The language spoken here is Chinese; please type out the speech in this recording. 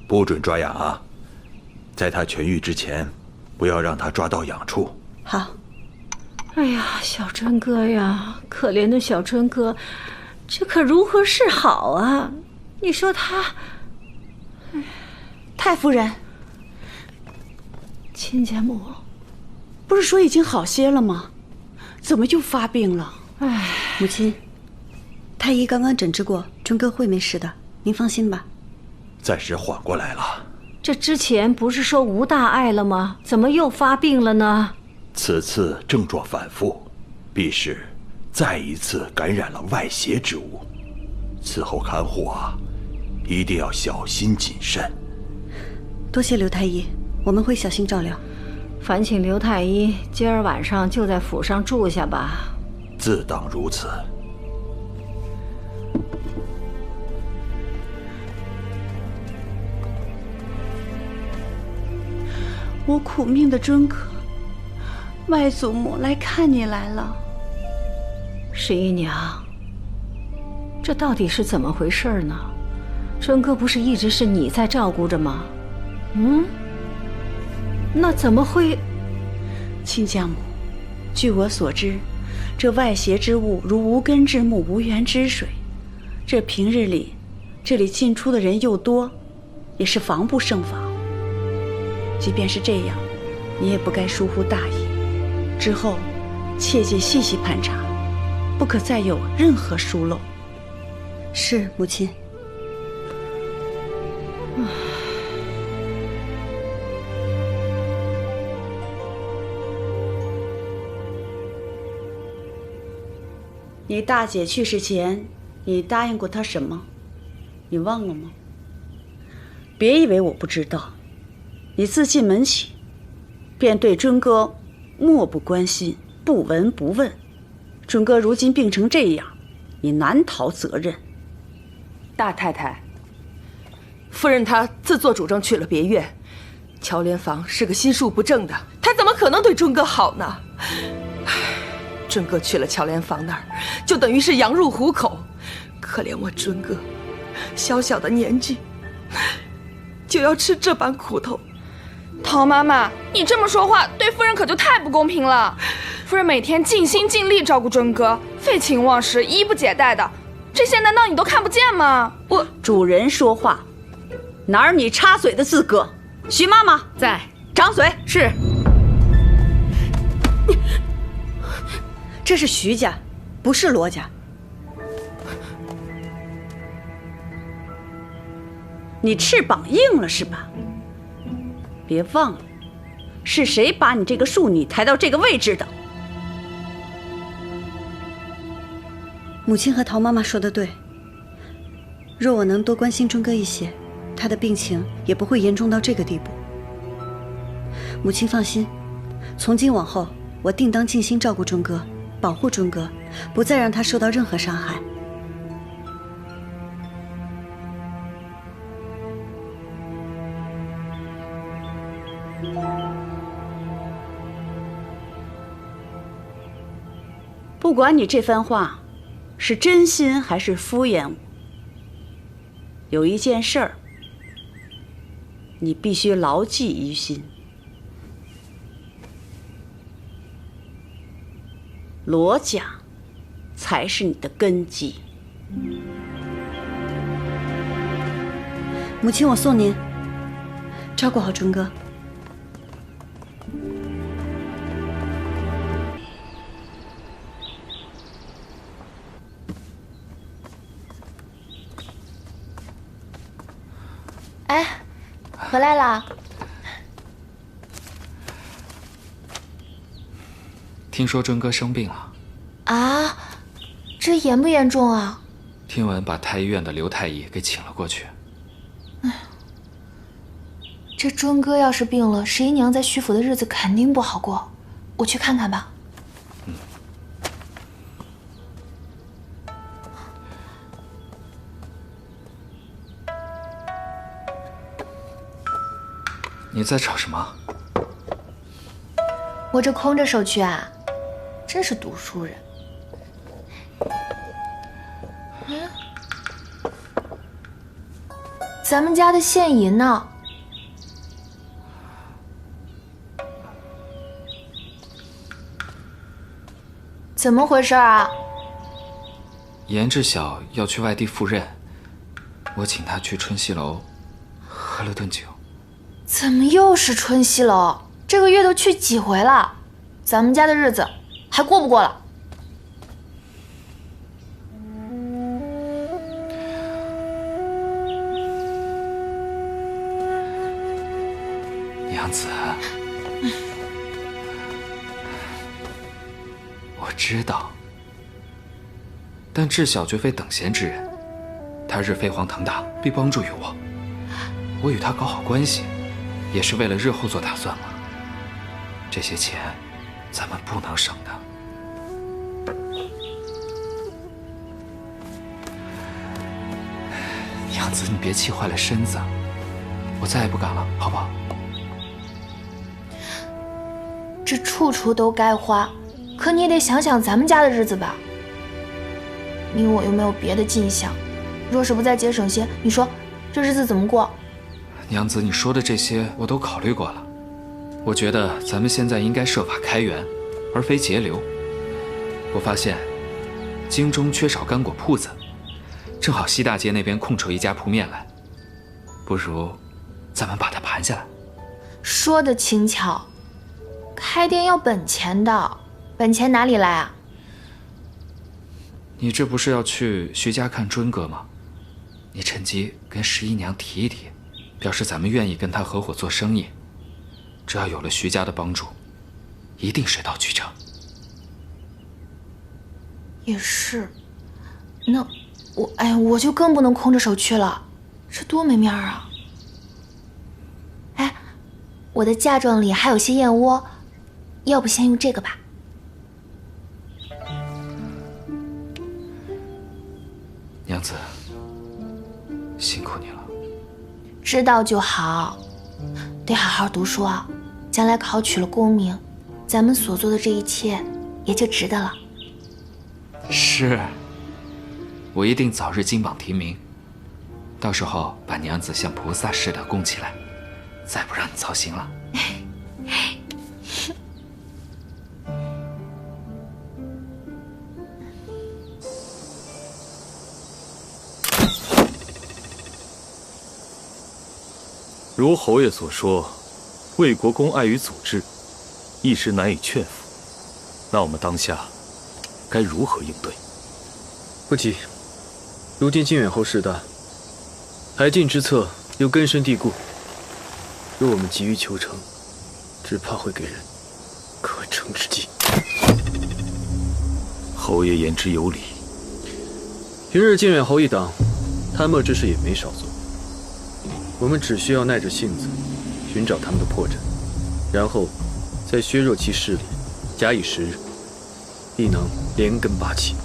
不准抓痒啊！在他痊愈之前，不要让他抓到痒处。好。哎呀，小真哥呀，可怜的小真哥，这可如何是好啊？你说他……太夫人，亲家母，不是说已经好些了吗？怎么又发病了？哎，母亲，太医刚刚诊治过，真哥会没事的，您放心吧。暂时缓过来了。这之前不是说无大碍了吗？怎么又发病了呢？此次症状反复，必是再一次感染了外邪之物。此后看护啊，一定要小心谨慎。多谢刘太医，我们会小心照料。烦请刘太医今儿晚上就在府上住下吧。自当如此。我苦命的尊哥，外祖母来看你来了。十一娘，这到底是怎么回事呢？真哥不是一直是你在照顾着吗？那怎么会？亲家母，据我所知，这外邪之物如无根之木、无源之水，这平日里这里进出的人又多，也是防不胜防。即便是这样，你也不该疏忽大意。之后，切记细细盘查，不可再有任何疏漏。是，母亲。你大姐去世前，你答应过她什么？你忘了吗？别以为我不知道，你自进门起，便对尊哥漠不关心，不闻不问。尊哥如今病成这样，你难逃责任。大太太，夫人她自作主张去了别院，乔莲房是个心术不正的，她怎么可能对尊哥好呢？尊哥去了乔莲房那儿，就等于是羊入虎口。可怜我尊哥，小小的年纪就要吃这般苦头。陶妈妈，你这么说话，对夫人可就太不公平了。夫人每天尽心尽力照顾尊哥，废寝忘食，衣不解带的，这些难道你都看不见吗？主人说话，哪儿你插嘴的资格？徐妈妈在，掌嘴。是。这是徐家，不是罗家。你翅膀硬了是吧？别忘了，是谁把你这个庶女抬到这个位置的？母亲和陶妈妈说的对，若我能多关心尊哥一些，他的病情也不会严重到这个地步。母亲放心，从今往后，我定当尽心照顾尊哥，保护尊哥，不再让他受到任何伤害。不管你这番话是真心还是敷衍我，有一件事儿你必须牢记于心。罗家才是你的根基。母亲，我送您，照顾好尊哥。哎，回来啦！听说尊哥生病了啊，这严不严重啊？听闻把太医院的刘太医给请了过去。这尊哥要是病了，十一娘在徐府的日子肯定不好过。我去看看吧。你在找什么？我这空着手去啊，真是读书人。咱们家的现银呢？怎么回事啊？严志晓要去外地赴任，我请他去春熙楼喝了顿酒。怎么又是春熙楼？这个月都去几回了？咱们家的日子还过不过了？娘子，我知道，但志晓绝非等闲之人，他日飞黄腾达，必帮助于我。我与他搞好关系，也是为了日后做打算嘛。这些钱，咱们不能省的。娘子，你别气坏了身子，我再也不敢了，好不好？这处处都该花，可你也得想想咱们家的日子吧。你我又没有别的进项，若是不再节省些，你说这日子怎么过？娘子，你说的这些我都考虑过了。我觉得咱们现在应该设法开源，而非节流。我发现京中缺少干果铺子，正好西大街那边空出一家铺面来，不如咱们把它盘下来。说的轻巧，开店要本钱的，本钱哪里来啊？你这不是要去徐家看尊哥吗？你趁机跟11娘提一提，表示咱们愿意跟他合伙做生意。只要有了徐家的帮助，一定水到渠成。也是，那我就更不能空着手去了，这多没面儿啊！哎，我的嫁妆里还有些燕窝，要不先用这个吧？娘子，辛苦你了。知道就好，得好好读书啊！将来考取了功名，咱们所做的这一切也就值得了。是，我一定早日金榜题名，到时候把娘子像菩萨似的供起来，再不让你操心了。如侯爷所说，魏国公碍于祖制，一时难以劝服。那我们当下该如何应对？不急，如今靖远侯势大，海禁之策又根深蒂固，若我们急于求成，只怕会给人可乘之机。侯爷言之有理。平日靖远侯一党贪墨之事也没少做，我们只需要耐着性子寻找他们的破绽，然后再削弱其势力，假以时日，必能连根拔起。